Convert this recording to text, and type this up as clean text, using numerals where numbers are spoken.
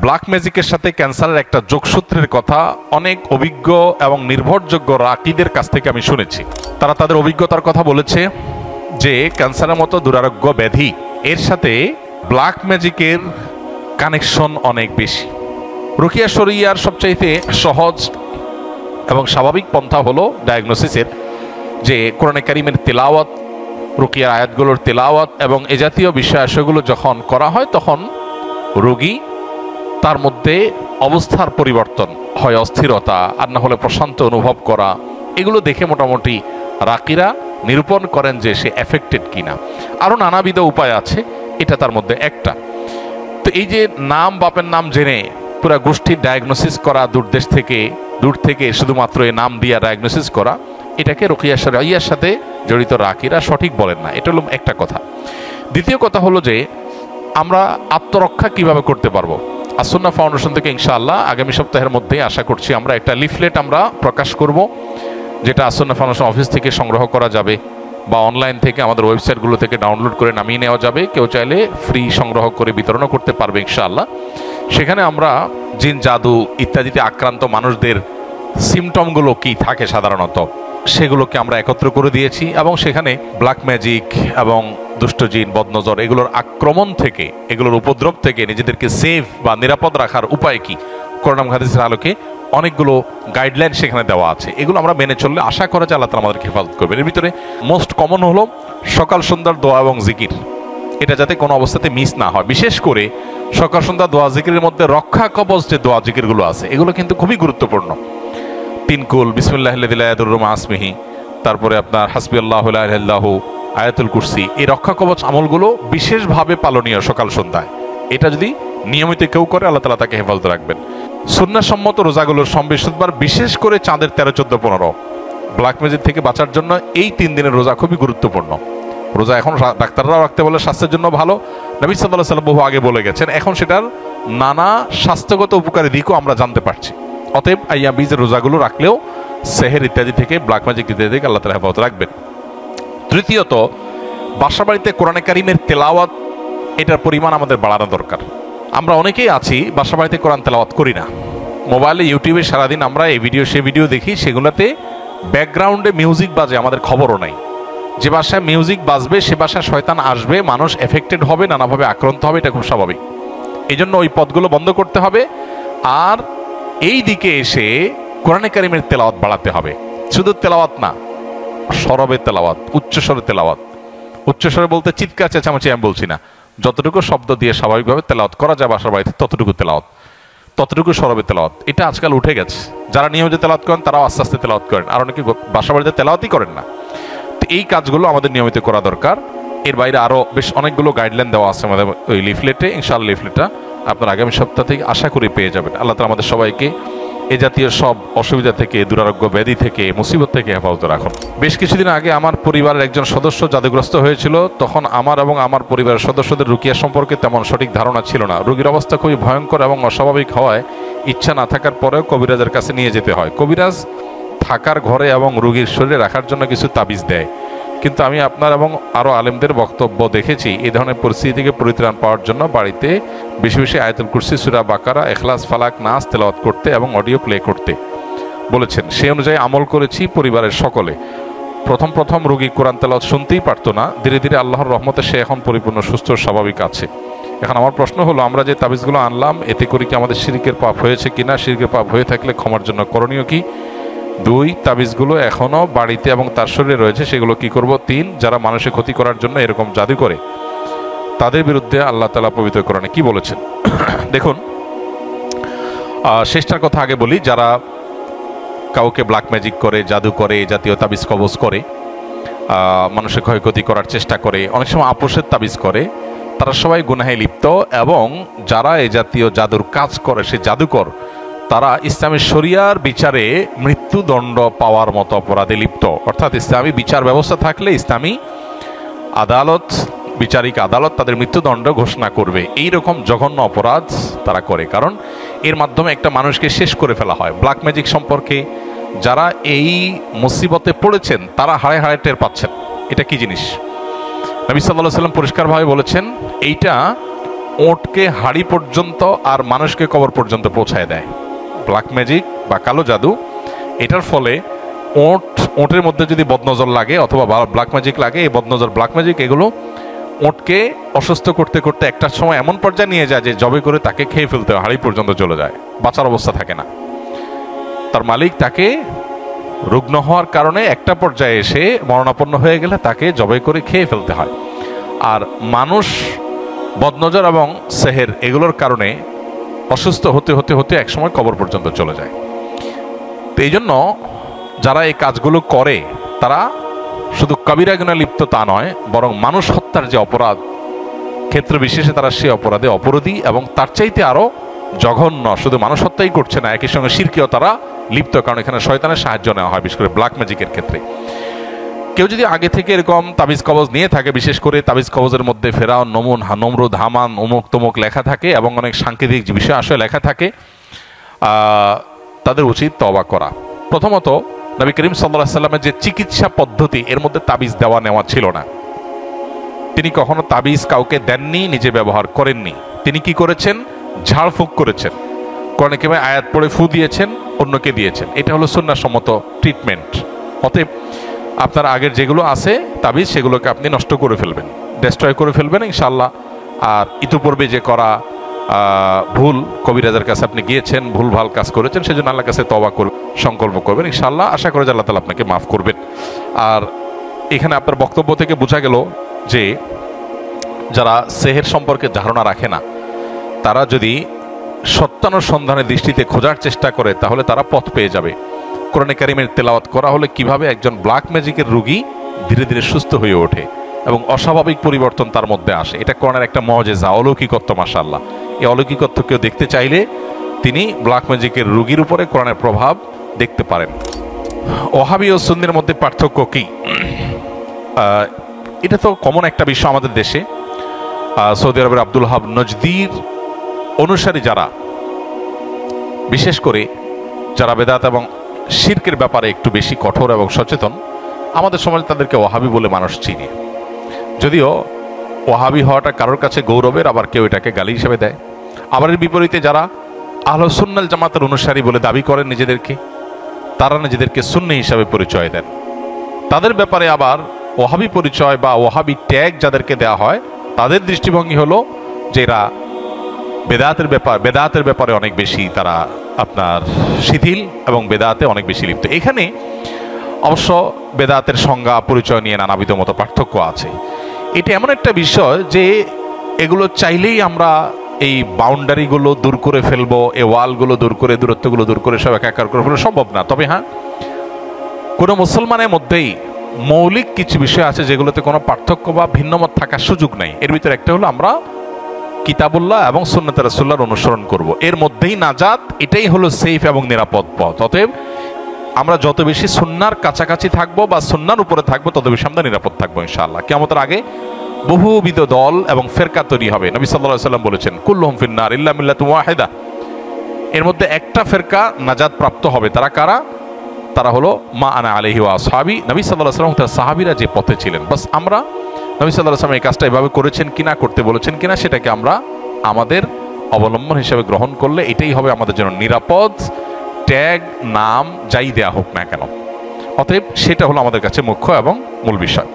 Black ম্যাজিকের সাথে ক্যান্সারের একটা যোগসূত্রের কথা অনেক অভিজ্ঞ এবং নির্ভরযোগ্য রাকিদের কাছ থেকে আমি শুনেছি। তারা তাদের অভিজ্ঞতার কথা বলেছে যে ক্যান্সারের মতো দুরারোগ্য ব্যাধি এর সাথে ব্ল্যাক ম্যাজিকের কানেকশন অনেক বেশি। রুকিয়া শরিয়ার সবচাইতে সহজ এবং স্বাভাবিক পন্থা হলো ডায়াগনোসিসের, যে কোরআনে কারিমের তেলাওয়াত, রুকিয়ার আয়াতগুলোর তেলাওয়াত এবং এ জাতীয় বিষয়াশয়গুলো যখন করা হয় তখন রোগী তার মধ্যে অবস্থার পরিবর্তন হয়, অস্থিরতা আর না হলে প্রশান্ত অনুভব করা, এগুলো দেখে মোটামুটি রাকিরা নিরূপণ করেন যে সে এফেক্টেড কিনা। আরও নানাবিধ উপায় আছে, এটা তার মধ্যে একটা। তো এই যে নাম বাপের নাম জেনে পুরা গোষ্ঠীর ডায়াগনোসিস করা, দূর থেকে শুধুমাত্র এই নাম দিয়া ডায়াগনোসিস করা, এটাকে রুকিয়া শরিয়ার সাথে জড়িত রাকিরা সঠিক বলেন না। এটা হলো একটা কথা। দ্বিতীয় কথা হলো যে আমরা আত্মরক্ষা কিভাবে করতে পারবো। আসুন্নাহ ফাউন্ডেশন থেকে ইনশাআল্লাহ আগামী সপ্তাহের মধ্যে আশা করছি আমরা একটা লিফলেট আমরা প্রকাশ করব, যেটা আসুন্নাহ ফাউন্ডেশন অফিস থেকে সংগ্রহ করা যাবে বা অনলাইন থেকে আমাদের ওয়েবসাইটগুলো থেকে ডাউনলোড করে নামিয়ে নেওয়া যাবে। কেউ চাইলে ফ্রি সংগ্রহ করে বিতরণও করতে পারবে ইনশাআল্লাহ। সেখানে আমরা জিন, জাদু ইত্যাদিতে আক্রান্ত মানুষদের সিমটমগুলো কি থাকে সাধারণত সেগুলোকে আমরা একত্র করে দিয়েছি, এবং সেখানে ব্ল্যাক ম্যাজিক এবং দুষ্ট জিন, বদনজর এগুলোর আক্রমণ থেকে, এগুলোর উপদ্রব থেকে নিজেদেরকে সেফ বা নিরাপদ রাখার উপায় কি, কোরআন হাদিসের আলোকে অনেকগুলো গাইডলাইন সেখানে দেওয়া আছে। এগুলো আমরা মেনে চললে আশা করা যায় আল্লাহ তাআলা আমাদেরকে হেফাজত করবেন। এর ভিতরে মোস্ট কমন হলো সকাল সন্ধ্যার দোয়া এবং জিকির, এটা যাতে কোনো অবস্থাতে মিস না হয়। বিশেষ করে সকাল সন্ধ্যা দোয়া জিকিরের মধ্যে রক্ষা কবচ যে দোয়া জিকিরগুলো আছে এগুলো কিন্তু খুবই গুরুত্বপূর্ণ। তিনকুল, বিসমিল্লাহিল্লাযী লা ইয়াদুররু মা ইসমিহি, তারপরে আপনার হাসবিয়াল্লাহু লা ইলাহা ইল্লাহু, আয়াতুল কুরসি, এই রক্ষা কবচ আমলগুলো বিশেষভাবে পালনীয় সকাল সন্ধ্যায়। এটা যদি নিয়মিত কেউ করে আল্লাহ তাআলা তাকে হেফাজত রাখবেন। সুন্নাহসম্মত রোজাগুলোর বৃহস্পতিবার, বিশেষ করে চাঁদের 13, 14, 15 ব্ল্যাক ম্যাজিক থেকে বাঁচার জন্য এই 3 দিনের রোজা খুবই গুরুত্বপূর্ণ। রোজা এখন ডাক্তাররাও রাখতে বলে, স্বাস্থ্যের জন্য ভালো, নবী সাল্লাল্লাহু আলাইহি ওয়াসাল্লাম বহু আগে বলে গেছেন। এখন সেটার নানা স্বাস্থ্যগত উপকারী দিকও আমরা জানতে পারছি। অতএব আইয়াম বীজের রোজাগুলো রাখলেও সেহের ইত্যাদি থেকে, ব্ল্যাক ম্যাজিক ইত্যাদি থেকে আল্লাহ তাআলা হেফাজত রাখবেন। তৃতীয়ত, বাসা বাড়িতে কোরআনে কারিমের তেলাওয়াত, এটার পরিমাণ আমাদের বাড়ানো দরকার। আমরা অনেকেই আছি বাসা বাড়িতে কোরআন তেলাওয়াত করি না, মোবাইলে ইউটিউবে সারাদিন আমরা এই ভিডিও সে ভিডিও দেখি, সেগুলোতে ব্যাকগ্রাউন্ডে মিউজিক বাজে, আমাদের খবরও নাই। যে বাসায় মিউজিক বাজবে সে বাসায় শয়তান আসবে, মানুষ এফেক্টেড হবে, নানাভাবে আক্রান্ত হবে, এটা খুব স্বাভাবিক। এই জন্য ওই পথগুলো বন্ধ করতে হবে। আর এই দিকে এসে কোরআনে কারিমের তেলাওয়াত বাড়াতে হবে। শুধু তেলাওয়াত না, সরবে তেলাওয়াত, উচ্চস্বরে তেলাওয়াত। উচ্চস্বরে বলতে চিৎকার চেঁচামেচি আমি বলছি না, যতটুকু শব্দ দিয়ে স্বাভাবিকভাবে তেলাওয়াত করা যায় বাসার বাড়িতে ততটুকু তেলাওয়াত, ততটুকু সরবে তেলাওয়াত। এটা আজকাল উঠে গেছে। যারা নিয়মিত তেলাওয়াত করেন তারাও আস্তে আস্তে তেলাওয়াত করেন, আর অনেকে বাসা বাড়িতে তেলাওয়াতই করেন না। তো এই কাজগুলো আমাদের নিয়মিত করা দরকার। এর বাইরে আরও বেশ অনেকগুলো গাইডলাইন দেওয়া আছে আমাদের ওই লিফলেটে। ইনশাআল্লাহ লিফলেটটা আপনার আগামী সপ্তাহ থেকে আশা করি পেয়ে যাবেন। আল্লাহ তাআলা আমাদের সবাইকে এ জাতীয় সব অসুবিধা থেকে, দুরারোগ্য ব্যাধি থেকে, মুসিবত থেকে হেফাজত রাখুন। বেশ কিছুদিন আগে আমার পরিবারের একজন সদস্য জাদুগ্রস্ত হয়েছিল। তখন আমার এবং আমার পরিবারের সদস্যদের রুকিয়া সম্পর্কে তেমন সঠিক ধারণা ছিল না। রোগীর অবস্থা খুবই ভয়ঙ্কর এবং অস্বাভাবিক হওয়ায় ইচ্ছা না থাকার পরেও কবিরাজের কাছে নিয়ে যেতে হয়। কবিরাজ থাকার ঘরে এবং রোগীর শরীরে রাখার জন্য কিছু তাবিজ দেয়, কিন্তু আমি আপনার এবং আরও আলেমদের বক্তব্য দেখেছি এই ধরনের পরিস্থিতি থেকে পরিত্রাণ পাওয়ার জন্য বাড়িতে বেশি বেশি আয়াতুল কুরসি, সূরা বাকারা, ইখলাস, ফালাক, নাস তেলাওয়াত করতে এবং অডিও প্লে করতে বলেছেন। সেই অনুযায়ী আমল করেছি পরিবারের সকলে। প্রথম রোগী কোরআন তেলাওয়াত শুনতেই পারতো না, ধীরে ধীরে আল্লাহর রহমতে সে এখন পরিপূর্ণ সুস্থ স্বাভাবিক আছে। এখন আমার প্রশ্ন হলো, আমরা যে তাবিজগুলো আনলাম এতে করে কি আমাদের শিরকের পাপ হয়েছে কিনা? শিরকের পাপ হয়ে থাকলে ক্ষমার জন্য করণীয় কি? 2, তাবিজগুলো এখনও বাড়িতে এবং তার শরীরে রয়েছে, সেগুলো কি করব? 3, যারা মানুষের ক্ষতি করার জন্য এরকম জাদু করে তাদের বিরুদ্ধে আল্লাহ তাআলা পবিত্র কোরআনে কি বলেছেন? দেখুন, শেষটার কথা আগে বলি। যারা কাউকে ব্ল্যাক ম্যাজিক করে, জাদু করে, জাতীয় তাবিজ কবজ করে, মানুষের ক্ষয়ক্ষতি করার চেষ্টা করে, অনেক সময় আপোষের তাবিজ করে, তারা সবাই গুনাহে লিপ্ত। এবং যারা এই জাতীয় জাদুর কাজ করে, সে জাদুকর, তারা ইসলামী শরিয়ার বিচারে মৃত্যুদণ্ড পাওয়ার মতো অপরাধে লিপ্ত। অর্থাৎ ইসলামী বিচার ব্যবস্থা থাকলে ইসলামী আদালত, বিচারিক আদালত তাদের মৃত্যুদণ্ড ঘোষণা করবে। এই রকম জঘন্য অপরাধ তারা করে, কারণ এর মাধ্যমে একটা মানুষকে শেষ করে ফেলা হয়। ব্ল্যাক ম্যাজিক সম্পর্কে যারা এই মুসিবতে পড়েছেন তারা হাড়ে হাড়ে টের পাচ্ছেন এটা কি জিনিস। নবী সাল্লাল্লাহু আলাইহি ওয়াসাল্লাম পরিষ্কারভাবে বলেছেন, এইটা ওঁটকে হাড়ি পর্যন্ত আর মানুষকে কবর পর্যন্ত পৌঁছায় দেয়। ব্ল্যাক ম্যাজিক বা কালো জাদু, এটার ফলে ওঁটের মধ্যে যদি বদনজর লাগে অথবা ব্ল্যাক ম্যাজিক লাগে, এই বদনজর ব্ল্যাক ম্যাজিক এগুলো ওঁটকে অসুস্থ করতে করতে একটা সময় এমন পর্যায়ে নিয়ে যায় যে জবে করে তাকে খেয়ে ফেলতে হয়, হাড়ি পর্যন্ত চলে যায়, বাঁচার অবস্থা থাকে না। তার মালিক তাকে রুগ্ন হওয়ার কারণে একটা পর্যায়ে এসে মরণাপন্ন হয়ে গেলে তাকে জবাই করে খেয়ে ফেলতে হয়। আর মানুষ বদনজর এবং সেহের এগুলোর কারণে অসুস্থ হতে হতে হতে একসময় কবর পর্যন্ত চলে যায়। তো এই জন্য যারা এই কাজগুলো করে তারা শুধু কবিরা গুনাহে লিপ্ত তা নয়, বরং মানুষ হত্যার যে অপরাধ ক্ষেত্র বিশেষে তারা সেই অপরাধে অপরাধী, এবং তার চাইতে আরো জঘন্য, শুধু মানুষ হত্যাই করছে না, একই সঙ্গে শিরকেও তারা লিপ্ত, কারণ এখানে শয়তানের সাহায্য নেওয়া হয়, বিশেষ করে ব্ল্যাক ম্যাজিকের ক্ষেত্রে। কেউ যদি আগে থেকে এরকম তাবিজ কবজ নিয়ে থাকে, বিশেষ করে তাবিজ কবজের মধ্যে ফেরাউন, নমরুদ, হামান, অমুক তমুক লেখা থাকে এবং অনেক সাংকেতিক বিষয় আসলে লেখা থাকে, তাদের উচিত তওবা করা। প্রথমত নবী করিম সাল্লাল্লাহু আলাইহি ওয়াসাল্লামের যে চিকিৎসা পদ্ধতি, এর মধ্যে তাবিজ দেওয়া নেওয়া ছিল না। তিনি কখনো তাবিজ কাউকে দেননি, নিজে ব্যবহার করেননি। তিনি কি করেছেন? ঝাড়ফুঁক করেছেন, কোরআনে কারিমে আয়াত পড়ে ফু দিয়েছেন, অন্যকে দিয়েছেন। এটা হলো সুন্নাহসম্মত ট্রিটমেন্ট। অতএব আপনার আগের যেগুলো আছে তাবিজ, সেগুলোকে আপনি নষ্ট করে ফেলবেন, ডেস্ট্রয় করে ফেলবেন ইনশাআল্লাহ। আর ইতিপূর্বে যে করা ভুল, কবিরাজের কাছে আপনি গিয়েছেন, ভুল ভাল কাজ করেছেন, সেজন্য আল্লাহর কাছে তওবা করবেন, সংকল্প করবেন ইনশাআল্লাহ। আশা করি যে আল্লাহ তাআলা আপনাকে মাফ করবেন। আর এখানে আপনার বক্তব্য থেকে বোঝা গেল যে যারা সেহের সম্পর্কে ধারণা রাখে না, তারা যদি সত্যানুসন্ধানের দৃষ্টিতে খোঁজার চেষ্টা করে তাহলে তারা পথ পেয়ে যাবে। কোরআনে কারিমের তেলাওয়াত করা হলে কিভাবে একজন ব্ল্যাক ম্যাজিকের রোগী ধীরে ধীরে সুস্থ হয়ে ওঠে এবং অস্বাভাবিক পরিবর্তন তার মধ্যে আসে, এটা কোরআনের একটা মুজিজা, অলৌকিকত্ব। মাশাআল্লাহ, এই অলৌকিকত্ব কেউ দেখতে চাইলে তিনি ব্ল্যাক ম্যাজিকের রোগীর উপরে কোরআনের প্রভাব দেখতে পারেন। ওহাবি ও সুন্নির মধ্যে পার্থক্য কি? এটা তো কমন একটা বিষয় আমাদের দেশে। সৌদি আরবের আব্দুল ওহাব নজদির অনুসারী যারা, বিশেষ করে যারা বেদাত এবং শিরকের ব্যাপারে একটু বেশি কঠোর এবং সচেতন, আমাদের সমাজে তাদেরকে ওহাবি বলে মানুষ চিনে। যদিও ওহাবি হওয়াটা কারোর কাছে গৌরবের, আবার কেউ এটাকে গালি হিসেবে দেয়। আবার এর বিপরীতে যারা আহলে সুন্নাত জামাতের অনুসারী বলে দাবি করেন নিজেদেরকে, তারা নিজেদেরকে সুন্নি হিসাবে পরিচয় দেন। তাদের ব্যাপারে আবার ওহাবি পরিচয় বা ওহাবি ট্যাগ যাদেরকে দেওয়া হয়, তাদের দৃষ্টিভঙ্গি হলো যে এরা বেদাতের ব্যাপারে অনেক বেশি তারা আপনার শিথিল এবং বেদাতে অনেক বেশি লিপ্ত। এখানে অবশ্য বেদাতের সংজ্ঞা পরিচয় নিয়ে নানাবিধ মতো পার্থক্য আছে। এটা এমন একটা বিষয় যে এগুলো চাইলেই আমরা এই বাউন্ডারিগুলো দূর করে ফেলবো, এই ওয়ালগুলো দূর করে, দূরত্বগুলো দূর করে সব একাকার করে ফেলা সম্ভব না। তবে হ্যাঁ, কোনো মুসলমানের মধ্যেই মৌলিক কিছু বিষয় আছে যেগুলোতে কোনো পার্থক্য বা ভিন্নমত থাকার সুযোগ নাই। এর ভিতরে একটা হলো আমরা কিতাবুল্লাহ এবং সুন্নাতে রাসূলুল্লাহর অনুসরণ করব, এর মধ্যেই নাজাত, এটাই হলো সেফ এবং নিরাপদ পথ। অতএব আমরা যত বেশি সুন্নাহর কাছাকাছি থাকবো বা সুন্নাহর উপরে থাকবো, তত বেশি আমরা নিরাপদ থাকবো ইনশাআল্লাহ। কিয়ামতের আগে বহুবিধ দল এবং ফেরকা তৈরি হবে। নবী সাল্লাল্লাহু আলাইহি ওয়াসাল্লাম বলেছেন, কুল্লুহুম ফিন্নার ইল্লা মিল্লাতুন ওয়াহিদা। এর মধ্যে একটা ফেরকা নাজাত প্রাপ্ত হবে। তারা কারা? তারা হলো মা আনা আলাইহি ওয়া আসহাবি, নবী সাল্লাল্লাহু আলাইহি ওয়াসাল্লাম তার সাহাবীরা যে পথে ছিলেন। বাস আমরা নবী সাল্লাল্লাহু আলাইহি ওয়াসাল্লাম এই কাজটা এভাবে করেছেন কিনা, করতে বলেছেন কিনা, সেটাকে আমরা আমাদের অবলম্বন হিসেবে গ্রহণ করলে এটাই হবে আমাদের জন্য নিরাপদ। ট্যাগ, নাম যাই দেয়া হোক না কেন, অতএব সেটা হলো আমাদের কাছে মুখ্য এবং মূল বিষয়।